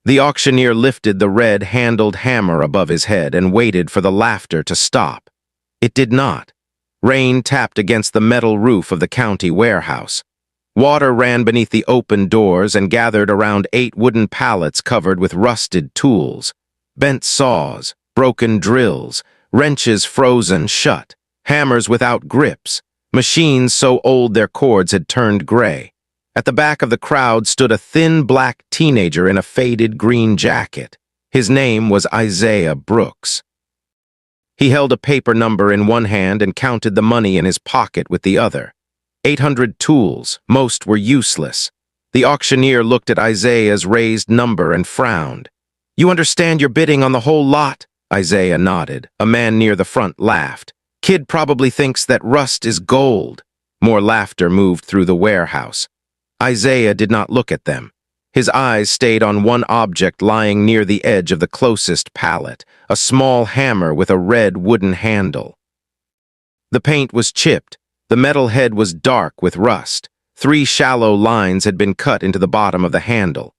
The auctioneer lifted the red-handled hammer above his head and waited for the laughter to stop. It did not. Rain tapped against the metal roof of the county warehouse. Water ran beneath the open doors and gathered around 8 wooden pallets covered with rusted tools. Bent saws, broken drills, wrenches frozen shut, hammers without grips, machines so old their cords had turned gray. At the back of the crowd stood a thin black teenager in a faded green jacket. His name was Isaiah Brooks. He held a paper number in one hand and counted the money in his pocket with the other. 800 tools, most were useless. The auctioneer looked at Isaiah's raised number and frowned. "You understand you're bidding on the whole lot?" Isaiah nodded. A man near the front laughed. "Kid probably thinks that rust is gold." More laughter moved through the warehouse. Isaiah did not look at them. His eyes stayed on one object lying near the edge of the closest pallet, a small hammer with a red wooden handle. The paint was chipped. The metal head was dark with rust. 3 shallow lines had been cut into the bottom of the handle.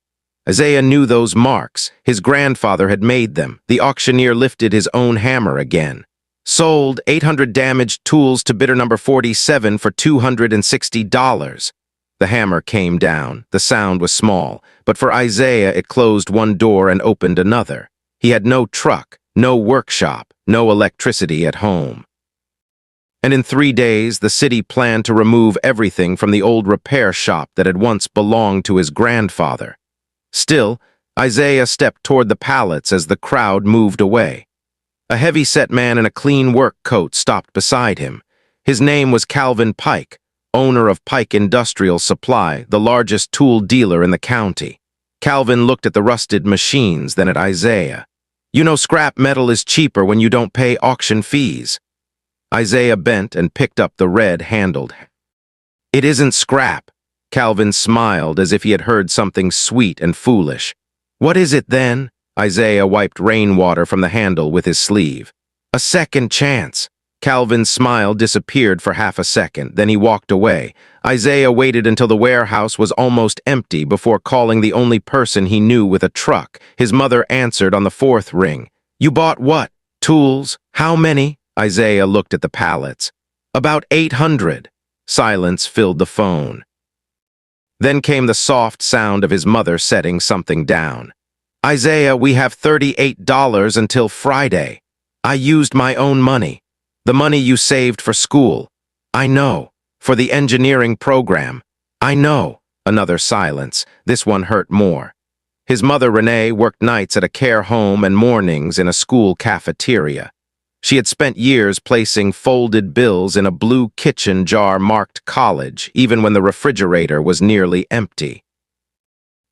Isaiah knew those marks. His grandfather had made them. The auctioneer lifted his own hammer again. "Sold 800 damaged tools to bidder number 47 for $260. The hammer came down. The sound was small, but for Isaiah it closed one door and opened another. He had no truck, no workshop, no electricity at home. And in 3 days, the city planned to remove everything from the old repair shop that had once belonged to his grandfather. Still, Isaiah stepped toward the pallets as the crowd moved away. A heavy-set man in a clean work coat stopped beside him. His name was Calvin Pike, owner of Pike Industrial Supply, the largest tool dealer in the county. Calvin looked at the rusted machines, then at Isaiah. "You know scrap metal is cheaper when you don't pay auction fees." Isaiah bent and picked up the red-handled. "It isn't scrap." Calvin smiled as if he had heard something sweet and foolish. "What is it then?" Isaiah wiped rainwater from the handle with his sleeve. "A second chance." Calvin's smile disappeared for half a second, then he walked away. Isaiah waited until the warehouse was almost empty before calling the only person he knew with a truck. His mother answered on the 4th ring. "You bought what? Tools? How many?" Isaiah looked at the pallets. "About 800. Silence filled the phone. Then came the soft sound of his mother setting something down. "Isaiah, we have $38 until Friday. I used my own money. The money you saved for school. I know. For the engineering program. I know." Another silence. This one hurt more. His mother, Renee, worked nights at a care home and mornings in a school cafeteria. She had spent years placing folded bills in a blue kitchen jar marked college, even when the refrigerator was nearly empty.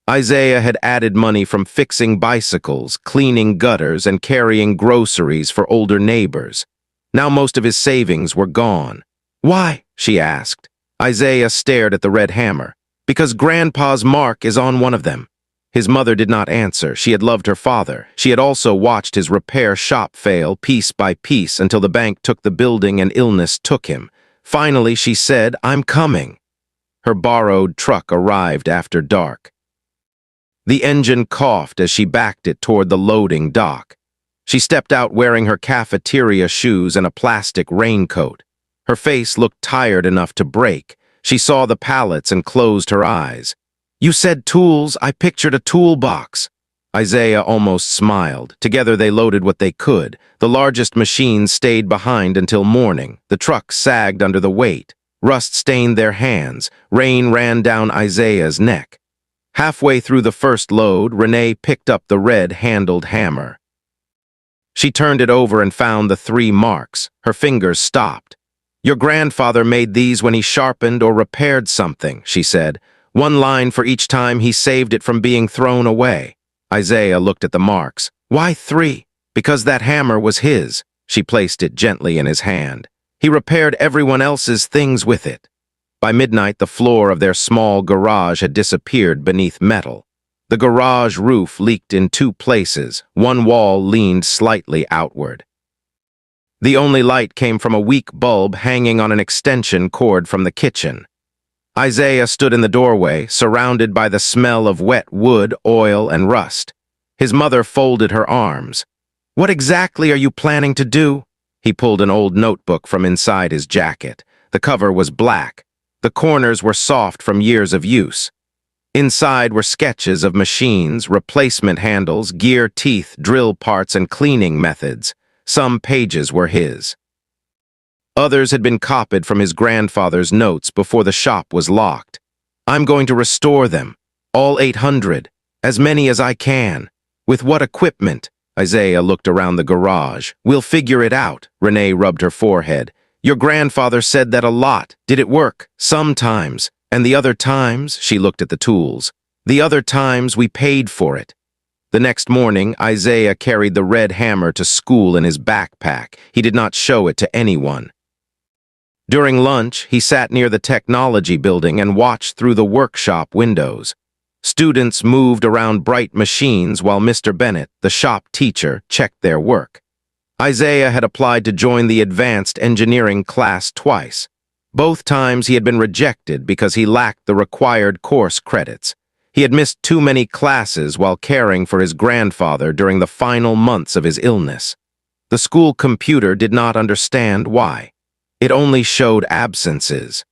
Isaiah had added money from fixing bicycles, cleaning gutters, and carrying groceries for older neighbors. Now most of his savings were gone. "Why?" she asked. Isaiah stared at the red hammer. "Because Grandpa's mark is on one of them." His mother did not answer. She had loved her father. She had also watched his repair shop fail piece by piece until the bank took the building and illness took him. Finally, she said, "I'm coming." Her borrowed truck arrived after dark. The engine coughed as she backed it toward the loading dock. She stepped out wearing her cafeteria shoes and a plastic raincoat. Her face looked tired enough to break. She saw the pallets and closed her eyes. "You said tools. I pictured a toolbox." Isaiah almost smiled. Together they loaded what they could. The largest machines stayed behind until morning. The trucks sagged under the weight. Rust stained their hands. Rain ran down Isaiah's neck. Halfway through the first load, Renee picked up the red-handled hammer. She turned it over and found the 3 marks. Her fingers stopped. "Your grandfather made these when he sharpened or repaired something," she said. "1 line for each time he saved it from being thrown away." Isaiah looked at the marks. "Why 3? "Because that hammer was his." She placed it gently in his hand. "He repaired everyone else's things with it." By midnight, the floor of their small garage had disappeared beneath metal. The garage roof leaked in 2 places. One wall leaned slightly outward. The only light came from a weak bulb hanging on an extension cord from the kitchen. Isaiah stood in the doorway, surrounded by the smell of wet wood, oil, and rust. His mother folded her arms. "What exactly are you planning to do?" He pulled an old notebook from inside his jacket. The cover was black. The corners were soft from years of use. Inside were sketches of machines, replacement handles, gear teeth, drill parts, and cleaning methods. Some pages were his. Others had been copied from his grandfather's notes before the shop was locked. "I'm going to restore them, all 800, as many as I can. With what equipment?" Isaiah looked around the garage. "We'll figure it out." Renee rubbed her forehead. "Your grandfather said that a lot. Did it work?" "Sometimes. And the other times," she looked at the tools, "the other times we paid for it." The next morning, Isaiah carried the red hammer to school in his backpack. He did not show it to anyone. During lunch, he sat near the technology building and watched through the workshop windows. Students moved around bright machines while Mr. Bennett, the shop teacher, checked their work. Isaiah had applied to join the advanced engineering class twice. Both times he had been rejected because he lacked the required course credits. He had missed too many classes while caring for his grandfather during the final months of his illness. The school computer did not understand why. It only showed absences.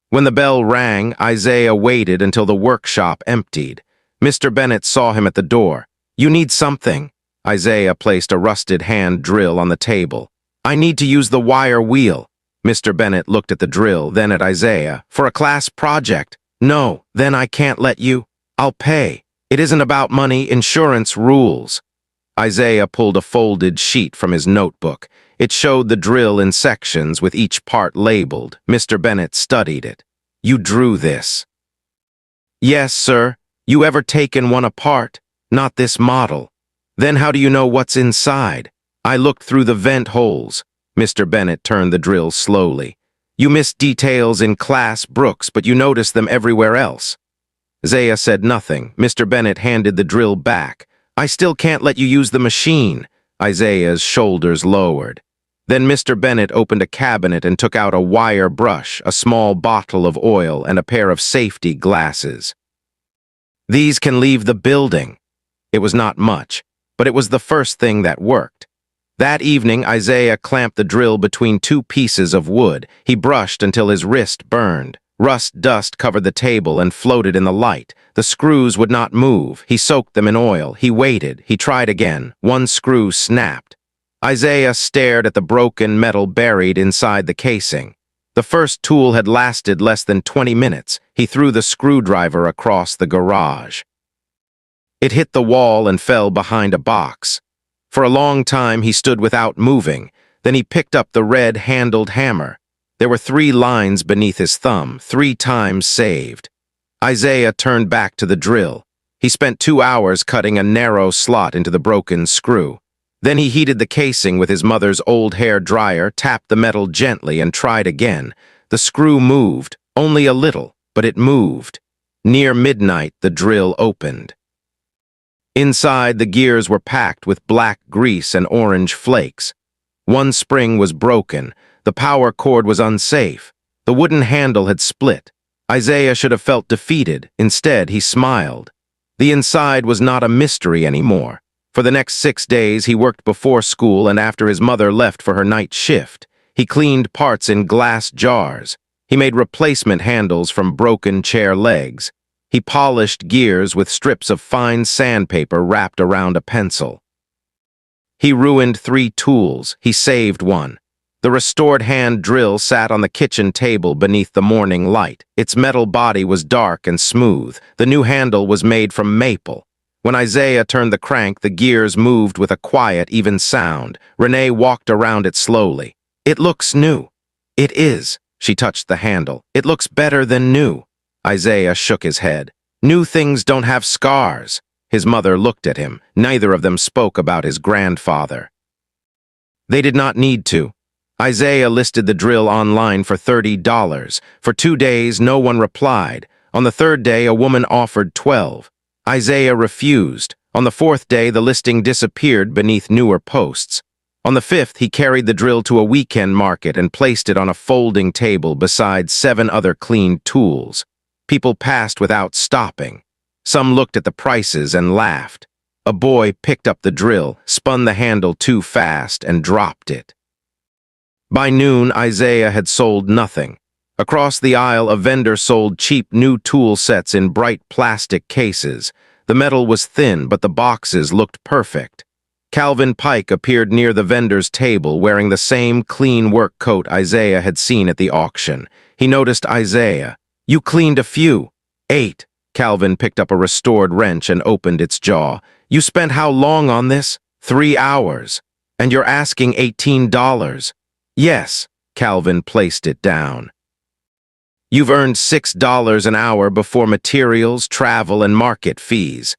When the bell rang, Isaiah waited until the workshop emptied. Mr. Bennett saw him at the door. "You need something?" Isaiah placed a rusted hand drill on the table. "I need to use the wire wheel." Mr. Bennett looked at the drill, then at Isaiah. "For a class project?" "No, then I can't let you." "I'll pay. It isn't about money, insurance rules." Isaiah pulled a folded sheet from his notebook. It showed the drill in sections with each part labeled. Mr. Bennett studied it. "You drew this?" "Yes, sir. You ever taken one apart?" "Not this model." "Then how do you know what's inside?" "I looked through the vent holes." Mr. Bennett turned the drill slowly. "You missed details in class, Brooks, but you noticed them everywhere else." Isaiah said nothing. Mr. Bennett handed the drill back. "I still can't let you use the machine." Isaiah's shoulders lowered. Then Mr. Bennett opened a cabinet and took out a wire brush, a small bottle of oil, and a pair of safety glasses. "These can leave the building." It was not much, but it was the first thing that worked. That evening, Isaiah clamped the drill between two pieces of wood. He brushed until his wrist burned. Rust dust covered the table and floated in the light. The screws would not move. He soaked them in oil. He waited. He tried again. One screw snapped. Isaiah stared at the broken metal buried inside the casing. The first tool had lasted less than 20 minutes. He threw the screwdriver across the garage. It hit the wall and fell behind a box. For a long time he stood without moving. Then he picked up the red-handled hammer. There were 3 lines beneath his thumb, 3 times saved. Isaiah turned back to the drill. He spent 2 hours cutting a narrow slot into the broken screw. Then he heated the casing with his mother's old hair dryer, tapped the metal gently, and tried again. The screw moved, only a little, but it moved. Near midnight, the drill opened. Inside, the gears were packed with black grease and orange flakes. One spring was broken. The power cord was unsafe. The wooden handle had split. Isaiah should have felt defeated. Instead, he smiled. The inside was not a mystery anymore. For the next 6 days, he worked before school and after his mother left for her night shift. He cleaned parts in glass jars. He made replacement handles from broken chair legs. He polished gears with strips of fine sandpaper wrapped around a pencil. He ruined 3 tools. He saved one. The restored hand drill sat on the kitchen table beneath the morning light. Its metal body was dark and smooth. The new handle was made from maple. When Isaiah turned the crank, the gears moved with a quiet, even sound. Renee walked around it slowly. "It looks new." "It is." She touched the handle. "It looks better than new." Isaiah shook his head. "New things don't have scars." His mother looked at him. Neither of them spoke about his grandfather. They did not need to. Isaiah listed the drill online for $30. For 2 days, no one replied. On the 3rd day, a woman offered $12. Isaiah refused. On the 4th day, the listing disappeared beneath newer posts. On the 5th, he carried the drill to a weekend market and placed it on a folding table beside 7 other cleaned tools. People passed without stopping. Some looked at the prices and laughed. A boy picked up the drill, spun the handle too fast, and dropped it. By noon, Isaiah had sold nothing. Across the aisle, a vendor sold cheap new tool sets in bright plastic cases. The metal was thin, but the boxes looked perfect. Calvin Pike appeared near the vendor's table wearing the same clean work coat Isaiah had seen at the auction. He noticed Isaiah. "You cleaned a few." "8." Calvin picked up a restored wrench and opened its jaw. "You spent how long on this?" 3 hours. "And you're asking $18? "Yes." Calvin placed it down. "You've earned $6 an hour before materials, travel, and market fees.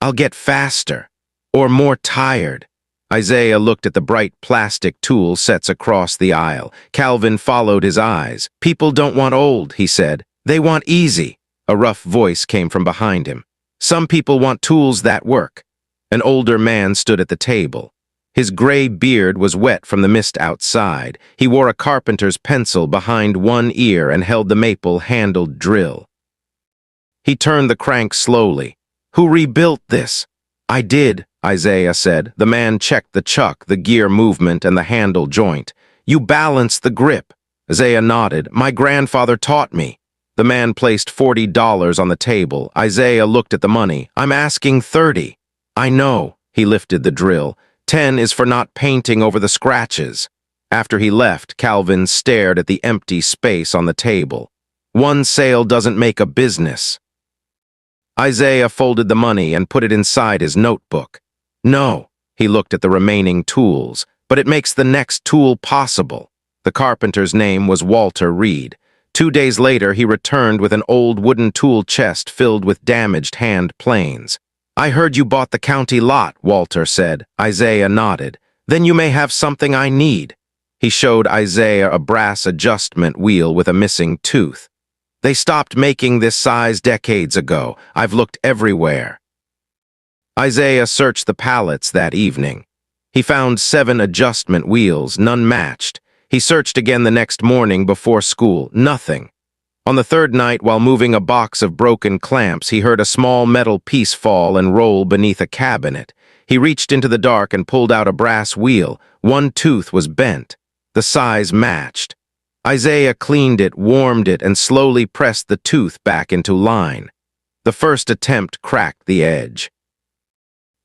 I'll get faster. Or more tired." Isaiah looked at the bright plastic tool sets across the aisle. Calvin followed his eyes. "People don't want old," he said. "They want easy." A rough voice came from behind him. "Some people want tools that work." An older man stood at the table. His gray beard was wet from the mist outside. He wore a carpenter's pencil behind one ear and held the maple-handled drill. He turned the crank slowly. "Who rebuilt this?" "I did," Isaiah said. The man checked the chuck, the gear movement, and the handle joint. "You balanced the grip." Isaiah nodded. "My grandfather taught me." The man placed $40 on the table. Isaiah looked at the money. "I'm asking 30. "I know." He lifted the drill. 10 is for not painting over the scratches. After he left, Calvin stared at the empty space on the table. One sale doesn't make a business. Isaiah folded the money and put it inside his notebook. "No." He looked at the remaining tools. "But it makes the next tool possible." The carpenter's name was Walter Reed. 2 days later, he returned with an old wooden tool chest filled with damaged hand planes. "I heard you bought the county lot," Walter said. Isaiah nodded. "Then you may have something I need." He showed Isaiah a brass adjustment wheel with a missing tooth. "They stopped making this size decades ago. I've looked everywhere." Isaiah searched the pallets that evening. He found 7 adjustment wheels, none matched. He searched again the next morning before school. Nothing. On the 3rd night, while moving a box of broken clamps, he heard a small metal piece fall and roll beneath a cabinet. He reached into the dark and pulled out a brass wheel. One tooth was bent. The size matched. Isaiah cleaned it, warmed it, and slowly pressed the tooth back into line. The first attempt cracked the edge.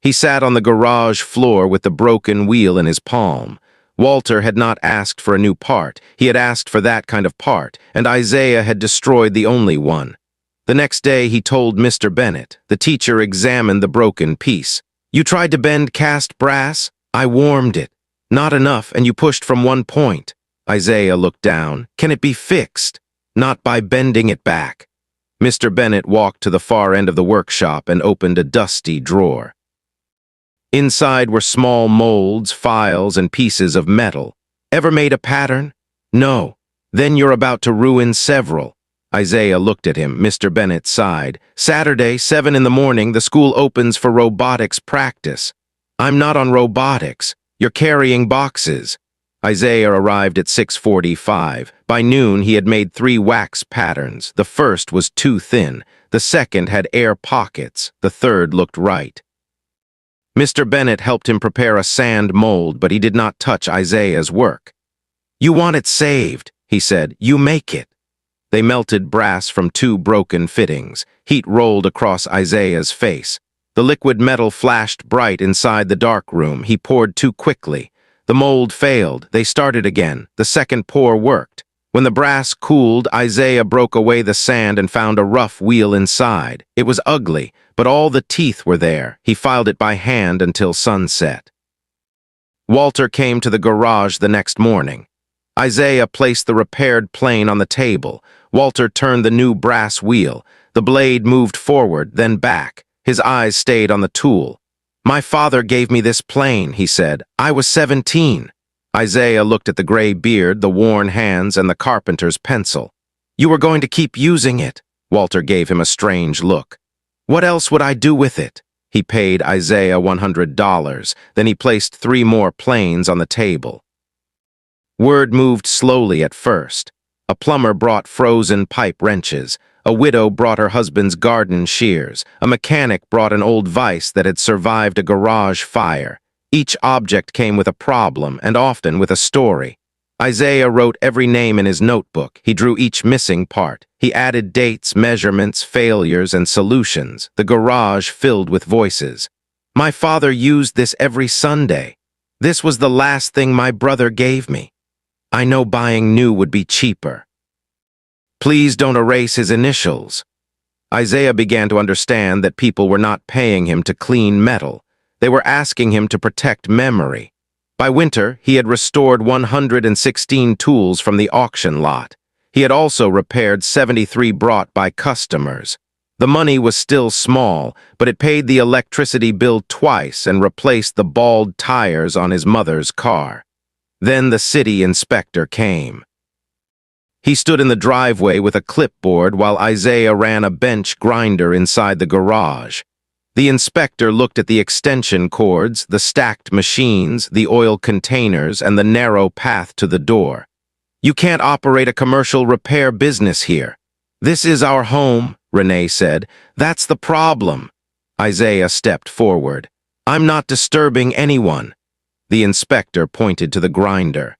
He sat on the garage floor with the broken wheel in his palm. Walter had not asked for a new part. He had asked for that kind of part, and Isaiah had destroyed the only one. The next day, he told Mr. Bennett. The teacher examined the broken piece. "You tried to bend cast brass? I warmed it. Not enough, and you pushed from one point." Isaiah looked down. "Can it be fixed?" "Not by bending it back." Mr. Bennett walked to the far end of the workshop and opened a dusty drawer. Inside were small molds, files, and pieces of metal. "Ever made a pattern?" "No." "Then you're about to ruin several." Isaiah looked at him. Mr. Bennett sighed. "Saturday, 7 in the morning, the school opens for robotics practice." "I'm not on robotics. You're carrying boxes." Isaiah arrived at 6:45. By noon, he had made 3 wax patterns. The first was too thin. The second had air pockets. The third looked right. Mr. Bennett helped him prepare a sand mold, but he did not touch Isaiah's work. "You want it saved," he said. "You make it." They melted brass from 2 broken fittings. Heat rolled across Isaiah's face. The liquid metal flashed bright inside the dark room. He poured too quickly. The mold failed. They started again. The second pour worked. When the brass cooled, Isaiah broke away the sand and found a rough wheel inside. It was ugly, but all the teeth were there. He filed it by hand until sunset. Walter came to the garage the next morning. Isaiah placed the repaired plane on the table. Walter turned the new brass wheel. The blade moved forward, then back. His eyes stayed on the tool. "My father gave me this plane," he said. "I was 17. Isaiah looked at the gray beard, the worn hands, and the carpenter's pencil. "You were going to keep using it?" Walter gave him a strange look. "What else would I do with it?" He paid Isaiah $100. Then he placed 3 more planes on the table. Word moved slowly at first. A plumber brought frozen pipe wrenches. A widow brought her husband's garden shears. A mechanic brought an old vise that had survived a garage fire. Each object came with a problem, and often with a story. Isaiah wrote every name in his notebook. He drew each missing part. He added dates, measurements, failures, and solutions. The garage filled with voices. My father used this every Sunday. This was the last thing my brother gave me. I know buying new would be cheaper. Please don't erase his initials. Isaiah began to understand that people were not paying him to clean metal. They were asking him to protect memory. By winter, he had restored 116 tools from the auction lot. He had also repaired 73 brought by customers. The money was still small, but it paid the electricity bill twice and replaced the bald tires on his mother's car. Then the city inspector came. He stood in the driveway with a clipboard while Isaiah ran a bench grinder inside the garage. The inspector looked at the extension cords, the stacked machines, the oil containers, and the narrow path to the door. You can't operate a commercial repair business here. This is our home, Renee said. That's the problem. Isaiah stepped forward. I'm not disturbing anyone. The inspector pointed to the grinder.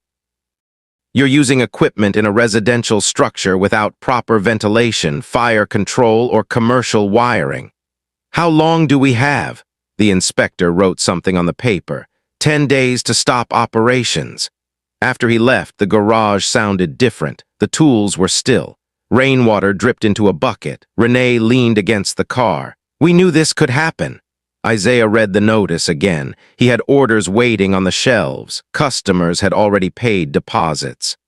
You're using equipment in a residential structure without proper ventilation, fire control, or commercial wiring. How long do we have? The inspector wrote something on the paper. 10 days to stop operations. After he left, the garage sounded different. The tools were still. Rainwater dripped into a bucket. Renee leaned against the car. We knew this could happen. Isaiah read the notice again. He had orders waiting on the shelves. Customers had already paid deposits.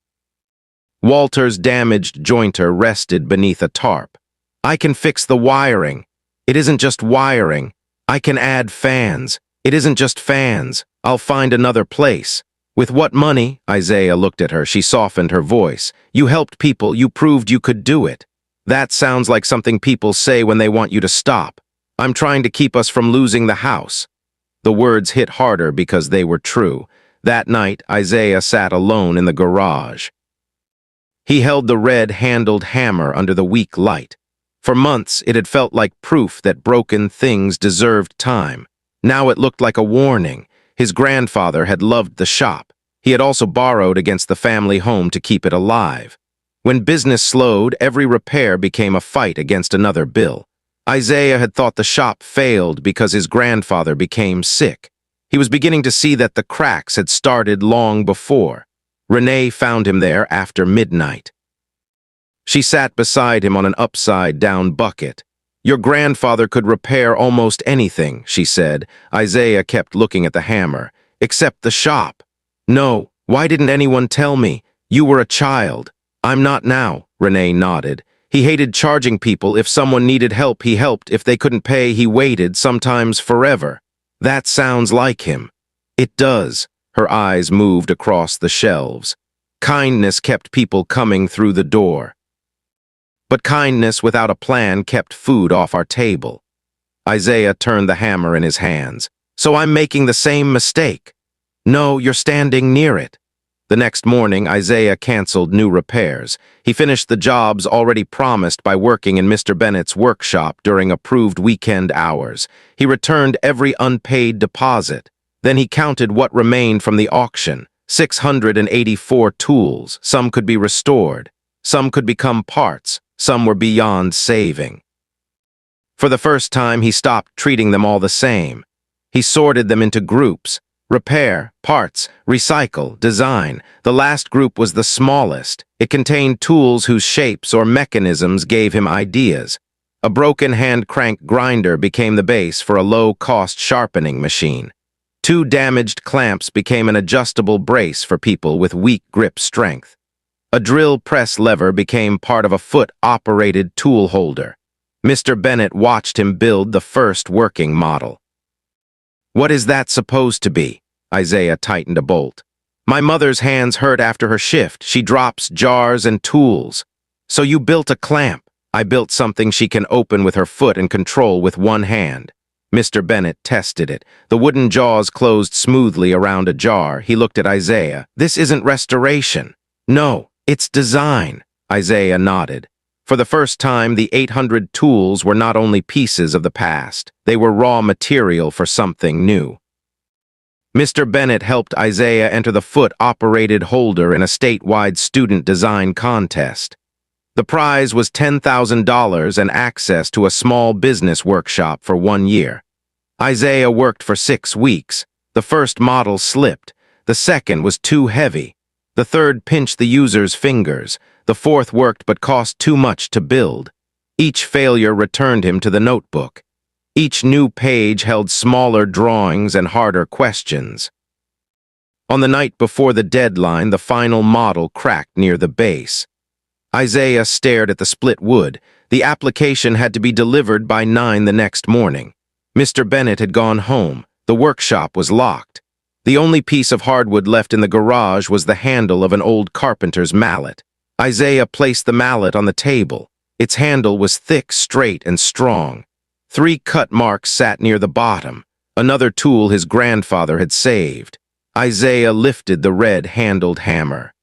Walter's damaged jointer rested beneath a tarp. I can fix the wiring. It isn't just wiring. I can add fans. It isn't just fans. I'll find another place. With what money? Isaiah looked at her. She softened her voice. You helped people. You proved you could do it. That sounds like something people say when they want you to stop. I'm trying to keep us from losing the house. The words hit harder because they were true. That night, Isaiah sat alone in the garage. He held the red-handled hammer under the weak light. For months, it had felt like proof that broken things deserved time. Now it looked like a warning. His grandfather had loved the shop. He had also borrowed against the family home to keep it alive. When business slowed, every repair became a fight against another bill. Isaiah had thought the shop failed because his grandfather became sick. He was beginning to see that the cracks had started long before. Renee found him there after midnight. She sat beside him on an upside-down bucket. Your grandfather could repair almost anything, she said. Isaiah kept looking at the hammer. Except the shop. No, why didn't anyone tell me? You were a child. I'm not now, Renee nodded. He hated charging people. If someone needed help, he helped. If they couldn't pay, he waited, sometimes forever. That sounds like him. It does. Her eyes moved across the shelves. Kindness kept people coming through the door. But kindness without a plan kept food off our table. Isaiah turned the hammer in his hands. So I'm making the same mistake. No, you're standing near it. The next morning, Isaiah canceled new repairs. He finished the jobs already promised by working in Mr. Bennett's workshop during approved weekend hours. He returned every unpaid deposit. Then he counted what remained from the auction. 684 tools. Some could be restored. Some could become parts. Some were beyond saving. For the first time, he stopped treating them all the same. He sorted them into groups. Repair, parts, recycle, design. The last group was the smallest. It contained tools whose shapes or mechanisms gave him ideas. A broken hand crank grinder became the base for a low-cost sharpening machine. 2 damaged clamps became an adjustable brace for people with weak grip strength. A drill press lever became part of a foot-operated tool holder. Mr. Bennett watched him build the first working model. What is that supposed to be? Isaiah tightened a bolt. My mother's hands hurt after her shift. She drops jars and tools. So you built a clamp. I built something she can open with her foot and control with one hand. Mr. Bennett tested it. The wooden jaws closed smoothly around a jar. He looked at Isaiah. This isn't restoration. No, it's design. Isaiah nodded. For the first time, the 800 tools were not only pieces of the past, they were raw material for something new. Mr. Bennett helped Isaiah enter the foot-operated holder in a statewide student design contest. The prize was $10,000 and access to a small business workshop for 1 year. Isaiah worked for 6 weeks. The first model slipped. The second was too heavy. The third pinched the user's fingers. The fourth worked but cost too much to build. Each failure returned him to the notebook. Each new page held smaller drawings and harder questions. On the night before the deadline, the final model cracked near the base. Isaiah stared at the split wood. The application had to be delivered by 9 the next morning. Mr. Bennett had gone home. The workshop was locked. The only piece of hardwood left in the garage was the handle of an old carpenter's mallet. Isaiah placed the mallet on the table. Its handle was thick, straight, and strong. 3 cut marks sat near the bottom, another tool his grandfather had saved. Isaiah lifted the red-handled hammer.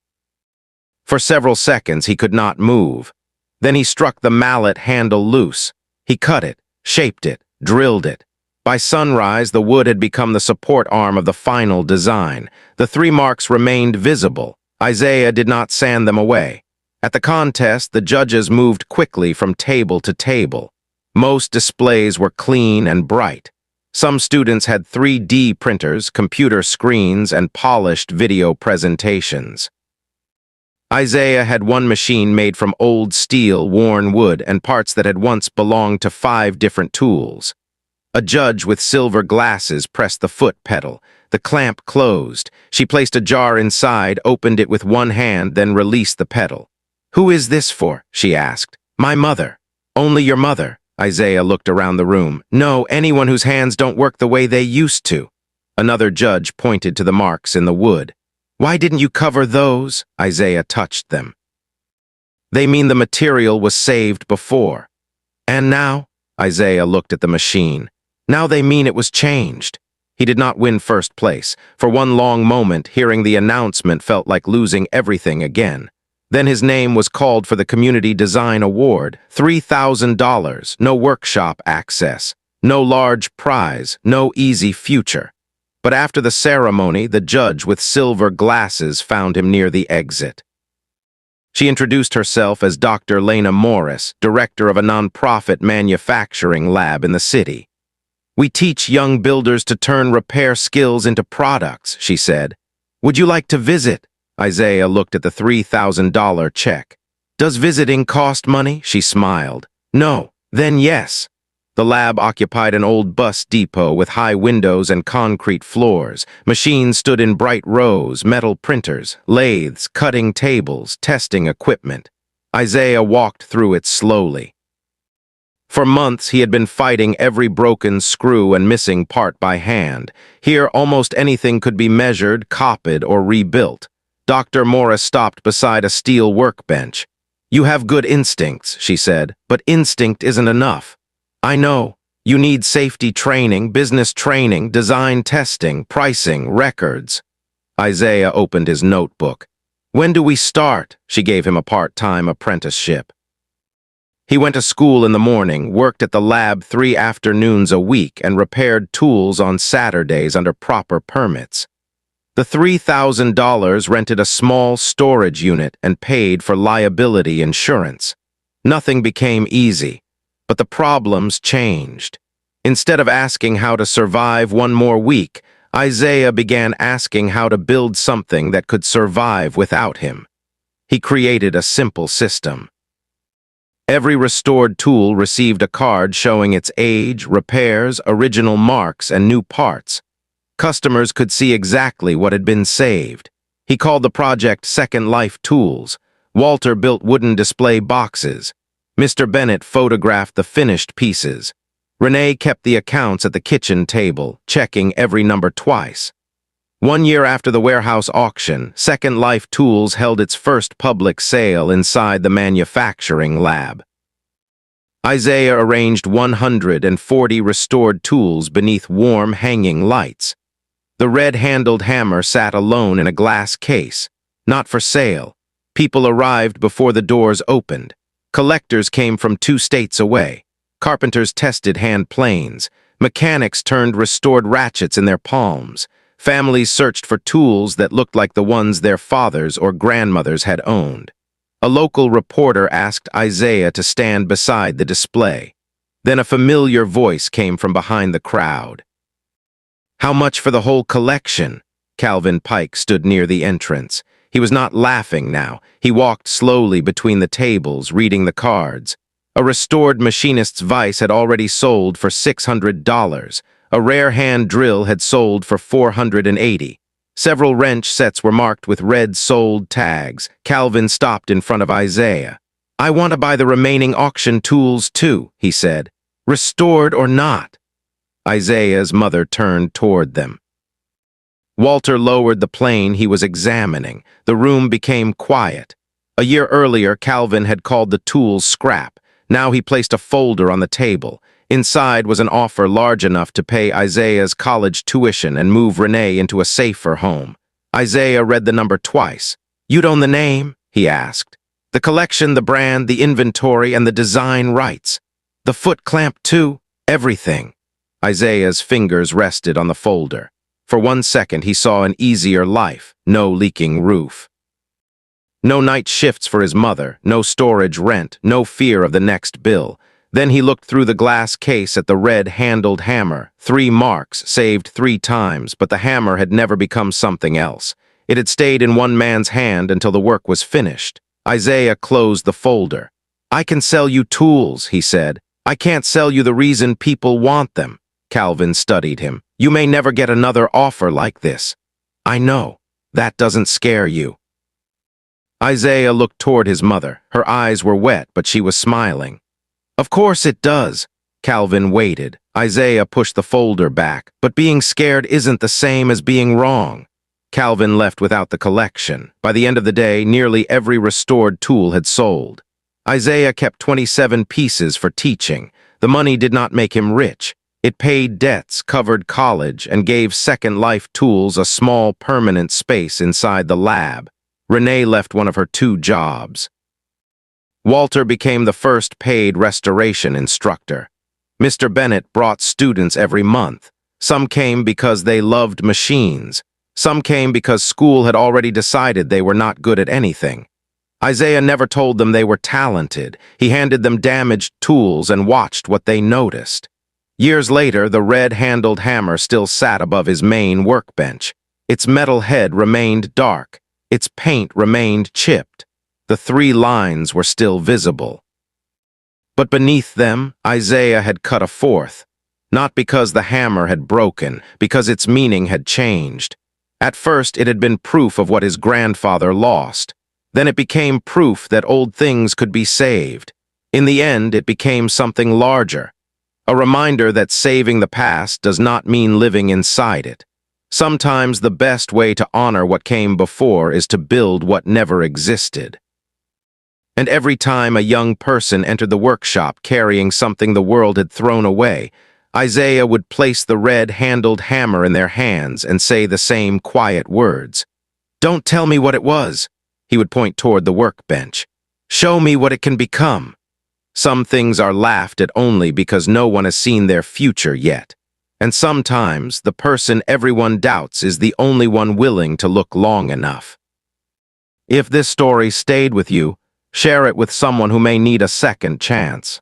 For several seconds he could not move. Then he struck the mallet handle loose. He cut it, shaped it, drilled it. By sunrise, the wood had become the support arm of the final design. The 3 marks remained visible. Isaiah did not sand them away. At the contest, the judges moved quickly from table to table. Most displays were clean and bright. Some students had 3D printers, computer screens, and polished video presentations. Isaiah had one machine made from old steel, worn wood, and parts that had once belonged to 5 different tools. A judge with silver glasses pressed the foot pedal. The clamp closed. She placed a jar inside, opened it with one hand, then released the pedal. "Who is this for?" she asked. "My mother." "Only your mother?" Isaiah looked around the room. "No, anyone whose hands don't work the way they used to." Another judge pointed to the marks in the wood. "Why didn't you cover those?" Isaiah touched them. "They mean the material was saved before." "And now?" Isaiah looked at the machine. "Now they mean it was changed." He did not win first place. For one long moment, hearing the announcement felt like losing everything again. Then his name was called for the Community Design Award. $3,000, no workshop access, no large prize, no easy future. But after the ceremony, the judge with silver glasses found him near the exit. She introduced herself as Dr. Lena Morris, director of a nonprofit manufacturing lab in the city. "We teach young builders to turn repair skills into products," she said. "Would you like to visit?" Isaiah looked at the $3,000 check. "Does visiting cost money?" She smiled. "No. Then yes." The lab occupied an old bus depot with high windows and concrete floors. Machines stood in bright rows, metal printers, lathes, cutting tables, testing equipment. Isaiah walked through it slowly. For months, he had been fighting every broken screw and missing part by hand. Here, almost anything could be measured, copied, or rebuilt. Dr. Morris stopped beside a steel workbench. "You have good instincts," she said, "but instinct isn't enough." "I know. You need safety training, business training, design testing, pricing, records." Isaiah opened his notebook. "When do we start?" She gave him a part-time apprenticeship. He went to school in the morning, worked at the lab 3 afternoons a week, and repaired tools on Saturdays under proper permits. The $3,000 rented a small storage unit and paid for liability insurance. Nothing became easy, but the problems changed. Instead of asking how to survive one more week, Isaiah began asking how to build something that could survive without him. He created a simple system. Every restored tool received a card showing its age, repairs, original marks, and new parts. Customers could see exactly what had been saved. He called the project Second Life Tools. Walter built wooden display boxes. Mr. Bennett photographed the finished pieces. Renee kept the accounts at the kitchen table, checking every number twice. 1 year after the warehouse auction, Second Life Tools held its first public sale inside the manufacturing lab. Isaiah arranged 140 restored tools beneath warm hanging lights. The red-handled hammer sat alone in a glass case, not for sale. People arrived before the doors opened. Collectors came from 2 states away. Carpenters tested hand planes. Mechanics turned restored ratchets in their palms. Families searched for tools that looked like the ones their fathers or grandmothers had owned. A local reporter asked Isaiah to stand beside the display. Then a familiar voice came from behind the crowd. "How much for the whole collection?" Calvin Pike stood near the entrance. He was not laughing now. He walked slowly between the tables, reading the cards. A restored machinist's vise had already sold for $600. A rare hand drill had sold for $480. Several wrench sets were marked with red sold tags. Calvin stopped in front of Isaiah. "I want to buy the remaining auction tools too," he said. "Restored or not." Isaiah's mother turned toward them. Walter lowered the plane he was examining. The room became quiet. A year earlier, Calvin had called the tools scrap. Now he placed a folder on the table. Inside was an offer large enough to pay Isaiah's college tuition and move Renee into a safer home. Isaiah read the number twice. "You'd own the name?" he asked. "The collection, the brand, the inventory, and the design rights. The foot clamp too? Everything." Isaiah's fingers rested on the folder. For 1 second he saw an easier life, no leaking roof. No night shifts for his mother, no storage rent, no fear of the next bill. Then he looked through the glass case at the red-handled hammer. 3 marks, saved 3 times, but the hammer had never become something else. It had stayed in one man's hand until the work was finished. Isaiah closed the folder. "I can sell you tools," he said. "I can't sell you the reason people want them." Calvin studied him. "You may never get another offer like this." "I know. That doesn't scare you." Isaiah looked toward his mother. Her eyes were wet, but she was smiling. "Of course it does." Calvin waited. Isaiah pushed the folder back. "But being scared isn't the same as being wrong." Calvin left without the collection. By the end of the day, nearly every restored tool had sold. Isaiah kept 27 pieces for teaching. The money did not make him rich. It paid debts, covered college, and gave Second Life Tools a small, permanent space inside the lab. Renee left one of her 2 jobs. Walter became the first paid restoration instructor. Mr. Bennett brought students every month. Some came because they loved machines. Some came because school had already decided they were not good at anything. Isaiah never told them they were talented. He handed them damaged tools and watched what they noticed. Years later, the red-handled hammer still sat above his main workbench. Its metal head remained dark. Its paint remained chipped. The 3 lines were still visible. But beneath them, Isaiah had cut a 4th. Not because the hammer had broken, because its meaning had changed. At first, it had been proof of what his grandfather lost. Then it became proof that old things could be saved. In the end, it became something larger. A reminder that saving the past does not mean living inside it. Sometimes the best way to honor what came before is to build what never existed. And every time a young person entered the workshop carrying something the world had thrown away, Isaiah would place the red-handled hammer in their hands and say the same quiet words. "Don't tell me what it was." He would point toward the workbench. "Show me what it can become." Some things are laughed at only because no one has seen their future yet. And sometimes the person everyone doubts is the only one willing to look long enough. If this story stayed with you, share it with someone who may need a second chance.